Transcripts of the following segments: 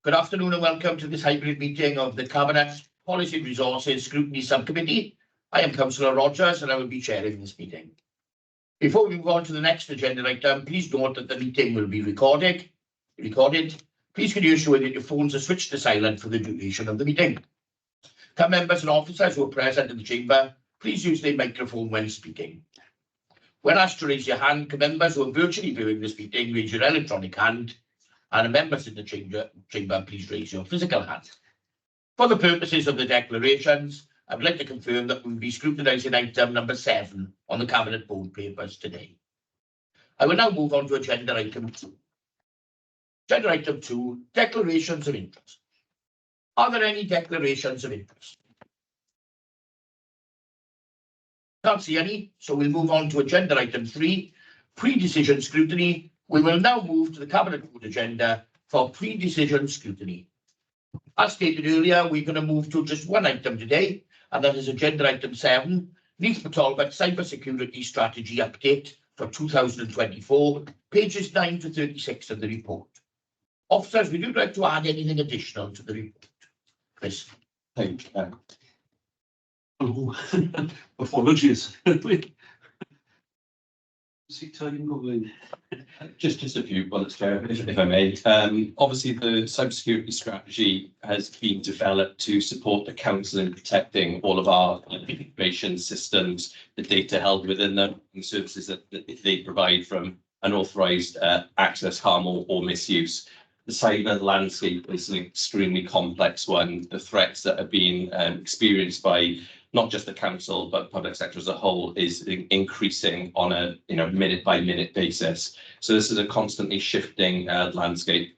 Good afternoon and welcome to this hybrid meeting of the Cabinet Policy and Resources Scrutiny Subcommittee. I am Councillor Rogers and I will be chairing this meeting. Before we move on to the next agenda item, please note that the meeting will be recorded. Please can you ensure that your phones are switched to silent for the duration of the meeting. Can members and officers who are present in the chamber please use their microphone when speaking. When asked to raise your hand, can members who are virtually viewing this meeting raise your electronic hand, and members in the chamber, please raise your physical hand. For the purposes of the declarations, I would like to confirm that we will be scrutinising item number 7 on the Cabinet board papers today. I will now move on to agenda item 2. Agenda item 2, declarations of interest. Are there any declarations of interest? Can't see any, so we'll move on to agenda item 3, pre-decision scrutiny. We will now move to the Cabinet board agenda for pre-decision scrutiny. As stated earlier, we're going to move to just one item today, and that is agenda item 7, Neath Talbot Cybersecurity Strategy Update for 2024, pages 9 to 36 of the report. Officers, would you like to add anything additional to the report? Chris. Thank you. Apologies. Just a few bullets, Chair, if I may. Obviously, the cybersecurity strategy has been developed to support the Council in protecting all of our information systems, the data held within them, and services that they provide from unauthorised access, harm, or misuse. The cyber landscape is an extremely complex one. The threats that are being experienced by not just the council, but public sector as a whole is increasing on a minute-by-minute basis. So this is a constantly shifting landscape.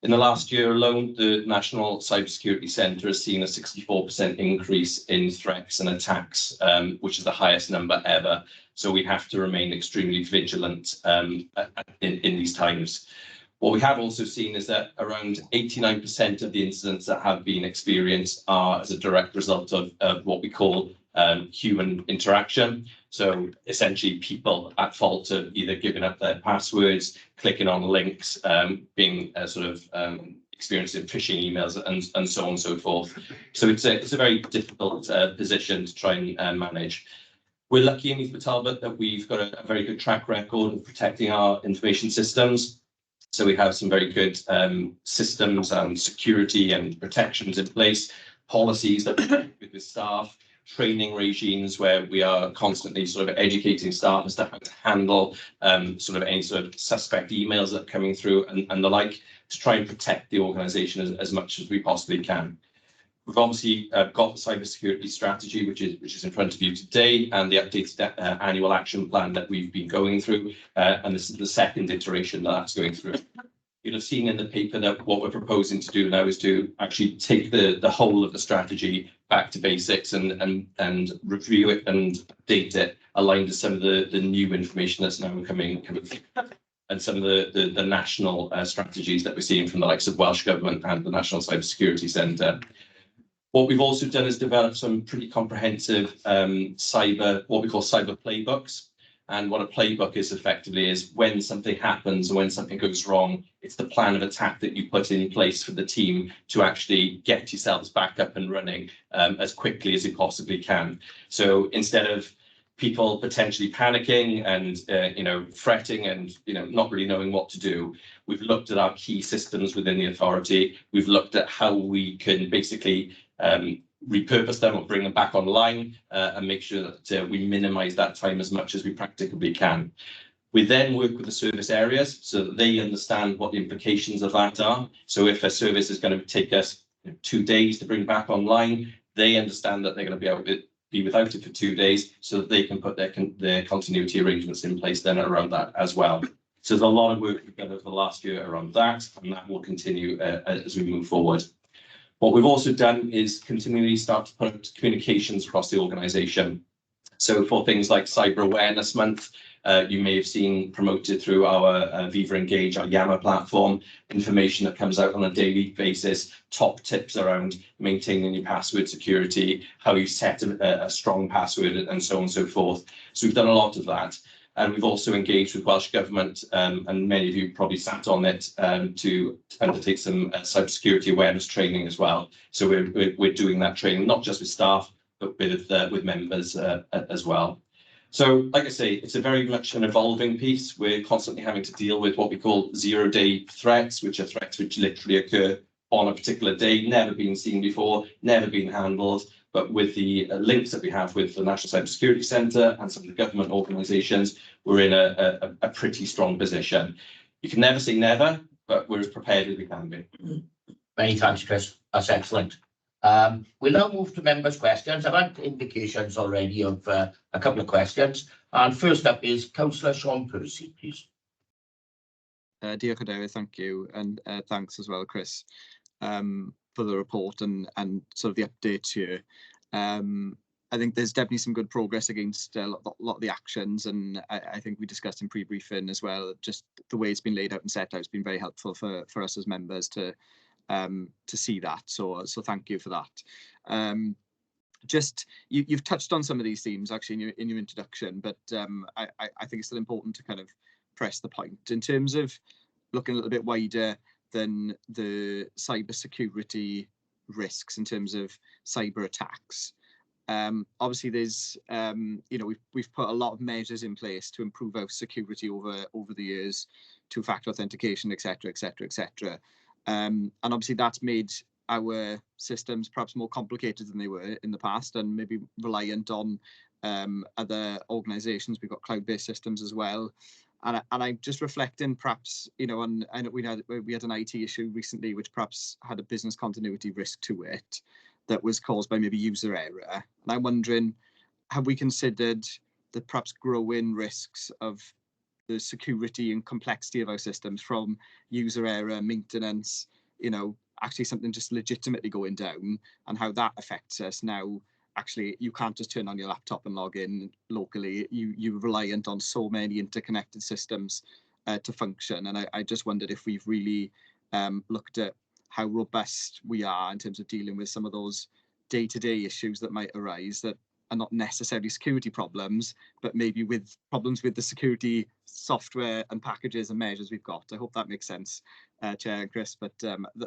In the last year alone, the National Cybersecurity Centre has seen a 64% increase in threats and attacks, which is the highest number ever. So we have to remain extremely vigilant in these times. What we have also seen is that around 89% of the incidents that have been experienced are as a direct result of what we call human interaction. So essentially people at fault of either giving up their passwords, clicking on links, being experiencing phishing emails and so on and so forth. So it's a very difficult position to try and manage. We're lucky in Neath Talbot that we've got a very good track record of protecting our information systems. So we have some very good systems and security and protections in place, policies that we work with staff, training regimes where we are constantly sort of educating staff as to how to handle any sort of suspect emails that are coming through and the like, to try and protect the organisation as much as we possibly can. We've obviously got the cybersecurity strategy, which is in front of you today, and the updated annual action plan that we've been going through, and this is the second iteration that's going through. You'll have seen in the paper that what we're proposing to do now is to actually take the whole of the strategy back to basics and review it and update it, aligned to some of the new information that's now coming and some of the national strategies that we're seeing from the likes of Welsh Government and the National Cybersecurity Centre. What we've also done is develop some pretty comprehensive what we call cyber playbooks. And what a playbook is effectively is when something happens or when something goes wrong, it's the plan of attack that you put in place for the team to actually get yourselves back up and running as quickly as you possibly can. So instead of people potentially panicking and fretting and not really knowing what to do, we've looked at our key systems within the authority. We've looked at how we can basically repurpose them or bring them back online and make sure that we minimise that time as much as we practically can. We then work with the service areas so that they understand what the implications of that are. So if a service is going to take us 2 days to bring back online, they understand that they're going to be able to be without it for 2 days so that they can put their continuity arrangements in place then around that as well. So there's a lot of work we've done over the last year around that, and that will continue as we move forward. What we've also done is continually start to put communications across the organisation. So for things like Cyber Awareness Month, you may have seen promoted through our Viva Engage, our Yammer platform, information that comes out on a daily basis, top tips around maintaining your password security, how you set a strong password and so on and so forth. So we've done a lot of that. And we've also engaged with Welsh Government, and many of you probably sat on it, to undertake some cybersecurity awareness training as well. So we're doing that training, not just with staff, but with members as well. So, like I say, it's a very much an evolving piece. We're constantly having to deal with what we call zero-day threats, which are threats which literally occur on a particular day, never been seen before, never been handled. But with the links that we have with the National Cybersecurity Centre and some of the government organisations, we're in a pretty strong position. You can never say never, but we're as prepared as we can be. Many thanks, Chris. That's excellent. We'll now move to members' questions. I've had indications already of a couple of questions. And first up is Councillor Sean Percy, please. Diolch Cadeirydd, thank you, and thanks as well, Chris, for the report and sort of the update here. I think there's definitely some good progress against a lot of the actions, and I think we discussed in pre-briefing as well, just the way it's been laid out and set out has been very helpful for us as members to see that. So thank you for that. Just you've touched on some of these themes actually in your introduction, but I think it's still important to kind of press the point in terms of looking a little bit wider than the cyber security risks in terms of cyber attacks. Obviously, there's we've put a lot of measures in place to improve our security over the years, two-factor authentication, etc., etc., etc. And obviously that's made our systems perhaps more complicated than they were in the past, and maybe reliant on other organisations. We've got cloud-based systems as well. And I'm just reflecting, perhaps, on, I know we had an IT issue recently, which perhaps had a business continuity risk to it that was caused by maybe user error. And I'm wondering, have we considered the perhaps growing risks of the security and complexity of our systems from user error, maintenance, actually something just legitimately going down, and how that affects us now? Actually, you can't just turn on your laptop and log in locally. You're reliant on so many interconnected systems to function. And I just wondered if we've really looked at how robust we are in terms of dealing with some of those day-to-day issues that might arise that are not necessarily security problems, but maybe with problems with the security software and packages and measures we've got. I hope that makes sense, Chair and Chris, but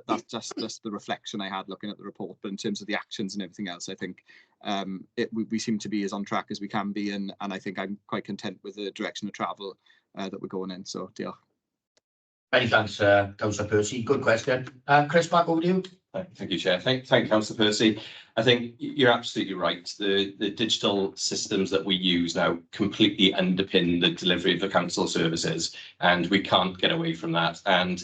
that's just the reflection I had looking at the report. But in terms of the actions and everything else, I think we seem to be as on track as we can be, and I think I'm quite content with the direction of travel that we're going in. So, diolch. Many thanks, Councillor Percy. Good question. Chris, back over to you. Thank you, Chair. Thank you, Councillor Percy. I think you're absolutely right. The digital systems that we use now completely underpin the delivery of the council services, and we can't get away from that. And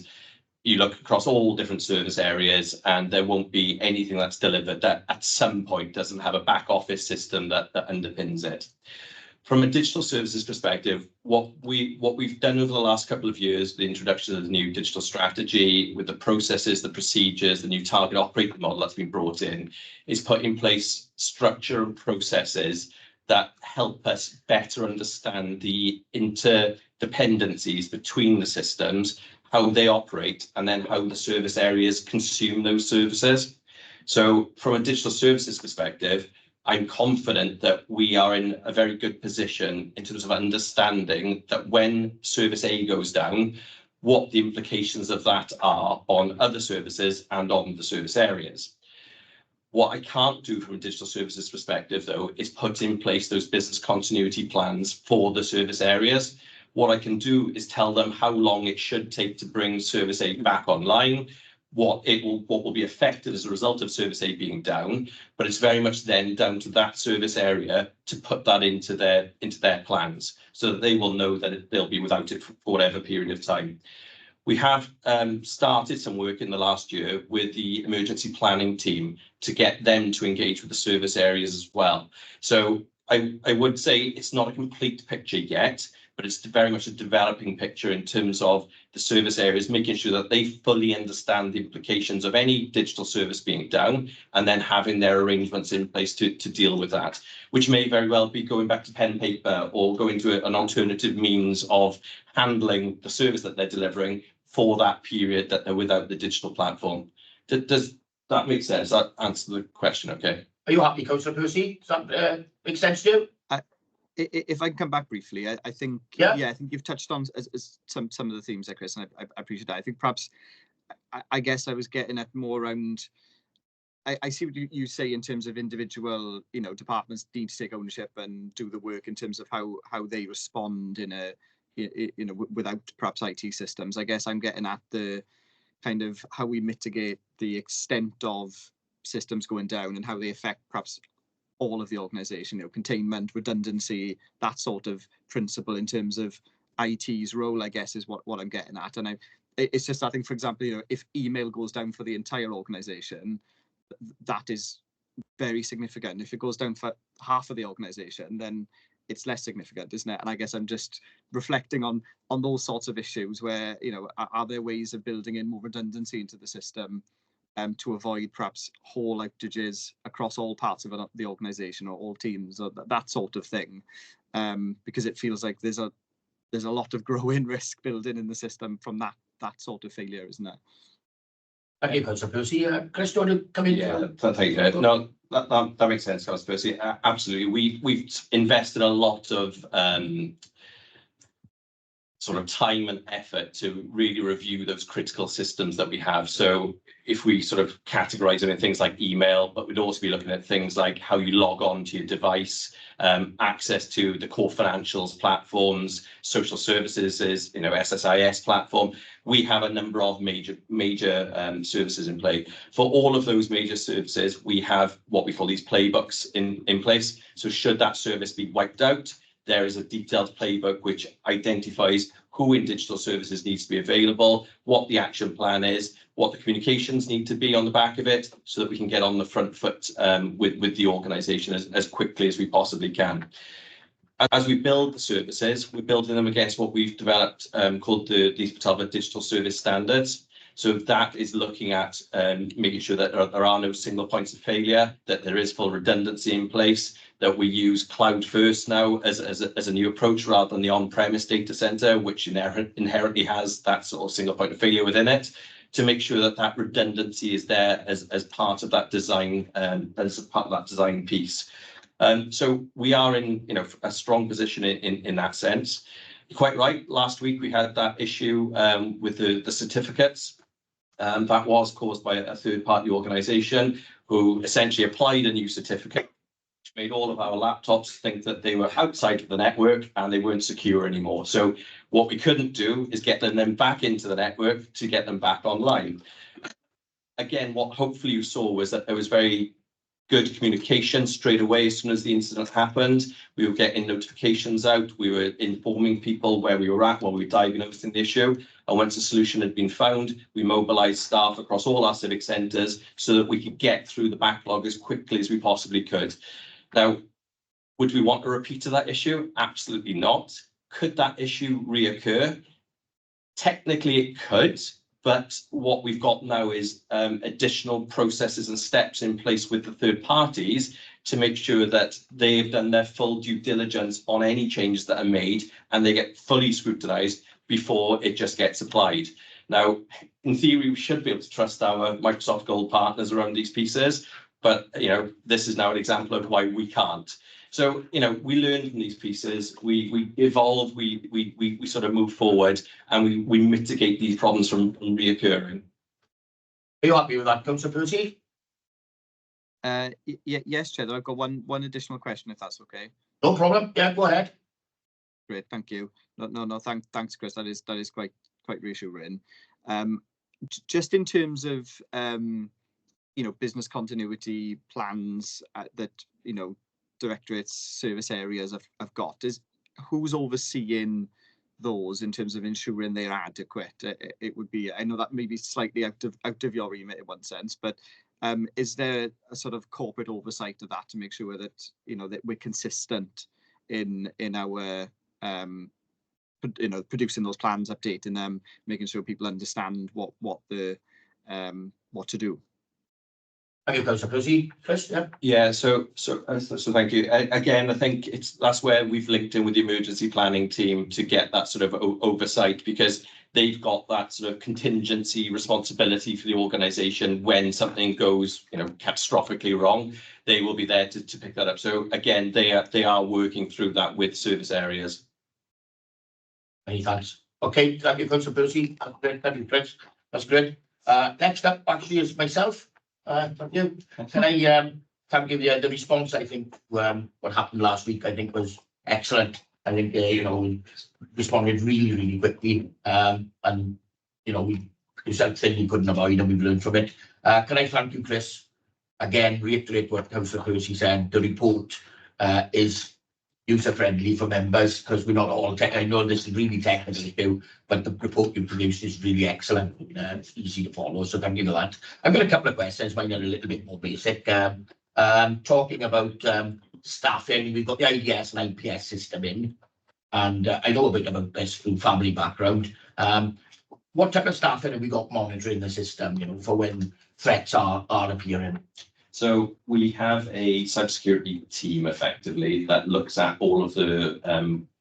you look across all different service areas, and there won't be anything that's delivered that at some point doesn't have a back office system that underpins it. From a digital services perspective, what we've done over the last couple of years, the introduction of the new digital strategy with the processes, the procedures, the new target operating model that's been brought in, is put in place structure and processes that help us better understand the interdependencies between the systems, how they operate, and then how the service areas consume those services. So from a digital services perspective, I'm confident that we are in a very good position in terms of understanding that when service A goes down, what the implications of that are on other services and on the service areas. What I can't do from a digital services perspective, though, is put in place those business continuity plans for the service areas. What I can do is tell them how long it should take to bring service A back online, what will be affected as a result of service A being down, but it's very much then down to that service area to put that into their plans, so that they will know that they'll be without it for whatever period of time. We have started some work in the last year with the emergency planning team to get them to engage with the service areas as well. So I would say it's not a complete picture yet, but it's very much a developing picture in terms of the service areas, making sure that they fully understand the implications of any digital service being down, and then having their arrangements in place to deal with that, which may very well be going back to pen and paper or going to an alternative means of handling the service that they're delivering for that period that they're without the digital platform. Does that make sense? That answer the question, okay? Are you happy, Councillor Percy? Does that make sense to you? if I can come back briefly, I think, Yeah. I think you've touched on as some of the themes there, Chris, and I appreciate that. I think perhaps, I guess I was getting at more around, I see what you say in terms of individual, departments need to take ownership and do the work in terms of how they respond in a, without perhaps IT systems. I guess I'm getting at the kind of how we mitigate the extent of systems going down and how they affect perhaps all of the organization, containment, redundancy, that sort of principle in terms of IT's role, I guess, is what I'm getting at. And it's just, I think, for example, if email goes down for the entire organization, that is very significant. If it goes down for half of the organization, then it's less significant, isn't it? And I guess I'm just reflecting on those sorts of issues where, are there ways of building in more redundancy into the system to avoid perhaps whole outages across all parts of the organization or all teams or that sort of thing, because it feels like there's a lot of growing risk building in the system from that sort of failure, isn't it? Okay, Councillor Percy. Chris, do you want to come in? Yeah, thank you. No, that makes sense, Councillor Percy. Absolutely. We've invested a lot of sort of time and effort to really review those critical systems that we have. So if we sort of categorize them in things like email, but we'd also be looking at things like how you log on to your device, access to the core financials platforms, social services is, SSIS platform. We have a number of major services in play. For all of those major services, we have what we call these playbooks in place. So should that service be wiped out, there is a detailed playbook which identifies who in digital services needs to be available, what the action plan is, what the communications need to be on the back of it, so that we can get on the front foot with the organisation as quickly as we possibly can. As we build the services, we're building them against what we've developed called the Talbot Digital Service Standards. So that is looking at making sure that there are no single points of failure, that there is full redundancy in place, that we use cloud first now as a new approach rather than the on-premise data center, which inherently has that sort of single point of failure within it, to make sure that that redundancy is there as part of that design, as part of that design piece. So we are in a strong position in that sense. You're quite right. Last week we had that issue with the certificates. That was caused by a third-party organisation who essentially applied a new certificate, which made all of our laptops think that they were outside of the network and they weren't secure anymore. So what we couldn't do is get them back into the network to get them back online. Again, what hopefully you saw was that there was very good communication straight away as soon as the incident happened. We were getting notifications out. We were informing people where we were at while we were diagnosing the issue. And once a solution had been found, we mobilised staff across all our civic centres so that we could get through the backlog as quickly as we possibly could. Now, would we want a repeat of that issue? Absolutely not. Could that issue reoccur? Technically, it could. But what we've got now is additional processes and steps in place with the third parties to make sure that they've done their full due diligence on any changes that are made and they get fully scrutinised before it just gets applied. Now, in theory, we should be able to trust our Microsoft Gold partners around these pieces, but this is now an example of why we can't. So, we learn from these pieces, we evolve, we sort of move forward, and we mitigate these problems from reoccurring. Are you happy with that, Councillor Percy? Yes, Chair. I've got one additional question, if that's okay. No problem. Yeah, go ahead. Great, thank you. No, thanks, Chris. That is quite reassuring. Just in terms of business continuity plans that directorates, service areas have got, who's overseeing those in terms of ensuring they're adequate? It would be, I know that may be slightly out of your remit in one sense, but is there a sort of corporate oversight of that to make sure that that we're consistent in our producing those plans, updating them, making sure people understand what to do? Thank you, Councillor Percy. Chris, yeah. Yeah, so thank you. Again, I think that's where we've linked in with the emergency planning team to get that sort of oversight, because they've got that sort of contingency responsibility for the organisation when something goes, catastrophically wrong. They will be there to pick that up. So again, they are working through that with service areas. Many thanks. Okay, thank you, Councillor Percy. Thank you, Chris. That's great. Next up actually is myself. Thank you. Can I thank you the response? I think what happened last week I think was excellent. I think we responded really quickly, and we yourself said we couldn't avoid and we've learned from it. Can I thank you, Chris? Again, reiterate what Councillor Percy said. The report is user friendly for members because we're not all tech. I know this is really technical issue, but the report you produced is really excellent. It's easy to follow, so thank you for that. I've got a couple of questions, mine are a little bit more basic. Talking about staffing, we've got the IDS and IPS system in, and I know a bit about this through family background. What type of staffing have we got monitoring the system, for when threats are appearing? So we have a cybersecurity team effectively that looks at all of the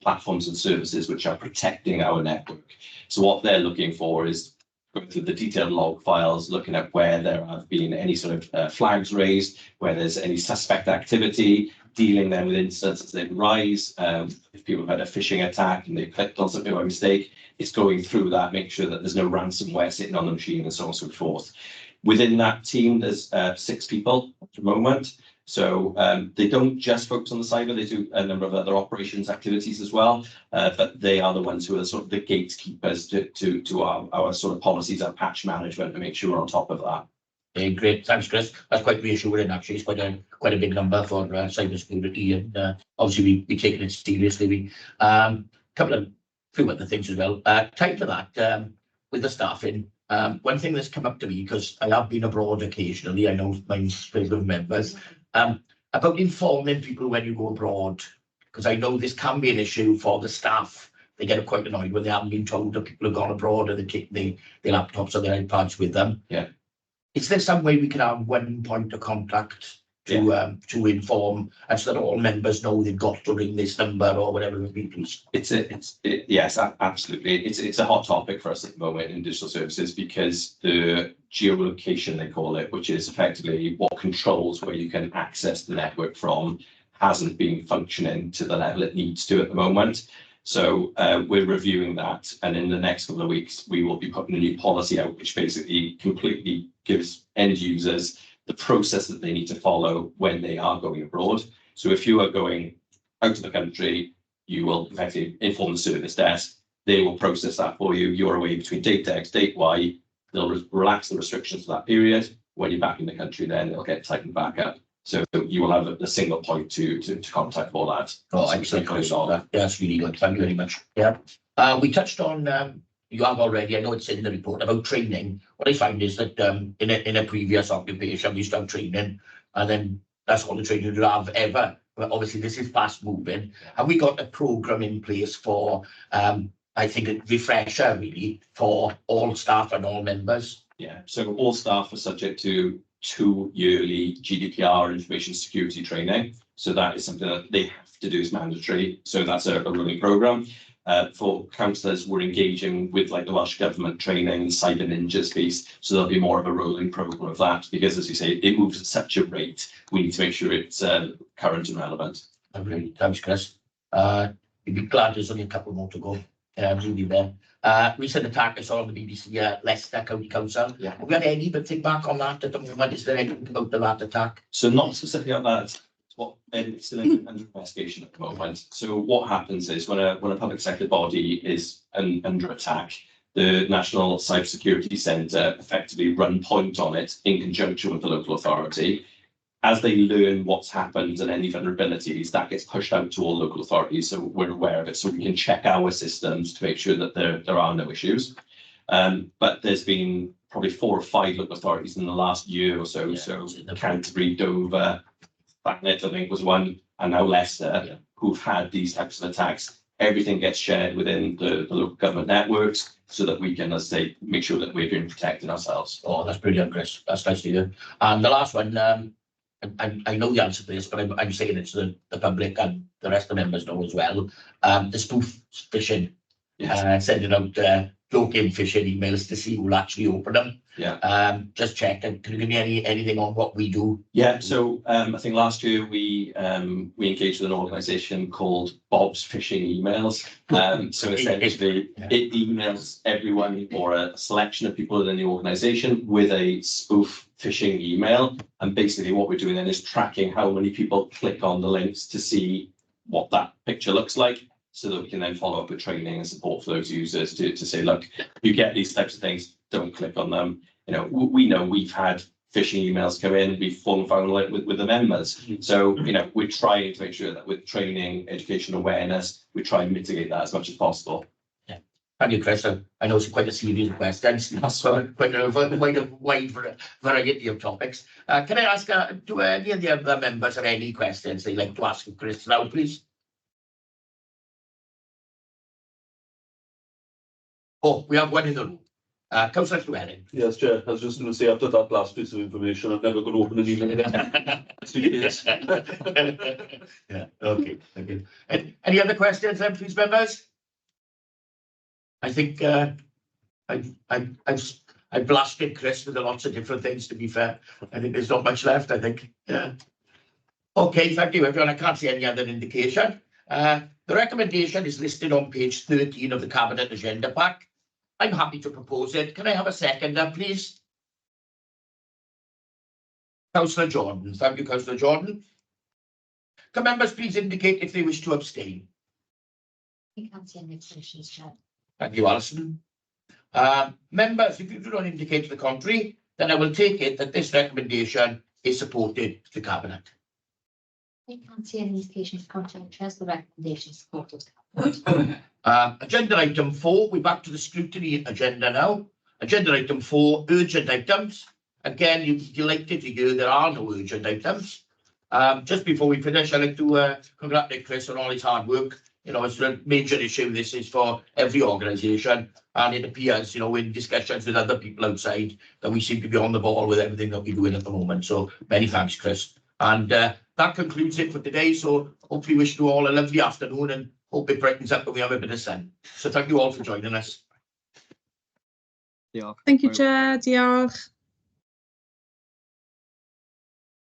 platforms and services which are protecting our network. So what they're looking for is going through the detailed log files, looking at where there have been any sort of flags raised, where there's any suspect activity, dealing then with incidents as they rise. If people have had a phishing attack and they clicked on something by mistake, it's going through that, make sure that there's no ransomware sitting on the machine and so on and so forth. Within that team, there's 6 people at the moment. So they don't just focus on the cyber, they do a number of other operations activities as well. But they are the ones who are sort of the gatekeepers to our sort of policies and patch management to make sure we're on top of that. Great, thanks, Chris. That's quite reassuring. Actually, it's quite a big number for cybersecurity, and obviously we taking it seriously. We few other things as well. Tied to that, with the staffing. One thing that's come up to me, because I have been abroad occasionally, I know my favourite members, about informing people when you go abroad, because I know this can be an issue for the staff. They get quite annoyed when they haven't been told that people have gone abroad and they take their laptops or their iPads with them. Yeah. Is there some way we can have one point of contact to inform, and so that all members know they've got to ring this number or whatever it be, please? Yes, absolutely. It's a hot topic for us at the moment in digital services because the geolocation, they call it, which is effectively what controls where you can access the network from, hasn't been functioning to the level it needs to at the moment. So we're reviewing that, and in the next couple of weeks we will be putting a new policy out which basically completely gives end users the process that they need to follow when they are going abroad. So if you are going out of the country, you will effectively inform the service desk, they will process that for you. You're away between date X, date Y, they'll relax the restrictions for that period. When you're back in the country, then it'll get tightened back up. So you will have a single point to contact for that. Oh, excellent. Yeah, that's really good. Thank you very much. Yeah. We touched on, you have already, I know it's in the report, about training. What I find is that in a previous occupation, we used to have training, and then that's all the training you have ever. But obviously, this is fast moving. Have we got a program in place for, I think, a refresher really for all staff and all members? Yeah, so all staff are subject to 2 yearly GDPR information security training. So that is something that they have to do as mandatory. So that's a running program. For councillors, we're engaging with like the Welsh Government training, Cyber Ninjas piece. So there'll be more of a rolling program of that because, as you say, it moves at such a rate. We need to make sure it's current and relevant. Really, thanks, Chris. You'd be glad there's only a couple more to go. Really there. Recent attack I saw on the BBC, Leicester County Council. Yeah. Have we had any back on that at the moment? Is there anything about that attack? So not specifically on that. It's still under investigation at the moment. So what happens is when a public sector body is under attack, the National Cybersecurity Centre effectively run point on it in conjunction with the local authority. As they learn what's happened and any vulnerabilities, that gets pushed out to all local authorities, so we're aware of it, so we can check our systems to make sure that there are no issues. But there's been probably 4 or 5 local authorities in the last year or so. Yeah, so Canterbury, Dover, Thanet, I think was one, and now Leicester, who've had these types of attacks. Everything gets shared within the local government networks so that we can, as I say, make sure that we're being protecting ourselves. Oh, that's brilliant, Chris. That's nice to hear. And the last one, I know the answer to this, but I'm saying it so the public and the rest of the members know as well. The spoof phishing, sending out don't give phishing emails to see who'll actually open them. Yeah. Just check. And can you give me anything on what we do? Yeah, so I think last year we engaged with an organisation called Bob's Phishing Emails. So essentially it emails everyone or a selection of people within the organisation with a spoof phishing email. And basically what we're doing then is tracking how many people click on the links to see what that picture looks like, so that we can then follow up with training and support for those users to say, look, you get these types of things, don't click on them. You know, we know we've had phishing emails come in, we've fallen foul with the members. So, you know, we're trying to make sure that with training, education awareness, we try and mitigate that as much as possible. Yeah. Thank you, Chris. I know it's quite a serious question. That's quite a wide variety of topics. Can I ask, do any of the other members have any questions they'd like to ask Chris now, please? Oh, we have one in the room. Councillor Llewellyn. Yes, Chair. I was just going to say, after that last piece of information, I'm never going to open an email again. Yeah, okay, thank you. Any other questions then, please, members? I think I've blasted Chris with lots of different things, to be fair. I think there's not much left, I think. Yeah. Okay, thank you, everyone. I can't see any other indication. The recommendation is listed on page 13 of the Cabinet Agenda Pack. I'm happy to propose it. Can I have a seconder, please? Councillor Jordan. Thank you, Councillor Jordan. Can members please indicate if they wish to abstain? I can't see any abstentions, Chair. Thank you, Alison. Members, if you do not indicate the contrary, then I will take it that this recommendation is supported to the Cabinet. I can't see any indication of contrary interest. The recommendation is supported. Agenda item 4, we're back to the scrutiny agenda now. Agenda item 4, urgent items. Again, you'll be delighted to hear there are no urgent items. Just before we finish, I'd like to congratulate Chris on all his hard work. You know, it's a major issue. This is for every organisation, and it appears, you know, in discussions with other people outside, that we seem to be on the ball with everything that we're doing at the moment. So many thanks, Chris. And that concludes it for today. So hopefully wish you all a lovely afternoon and hope it brightens up when we have a bit of sun. So thank you all for joining us. Diolch. Thank you, Chair. Diolch.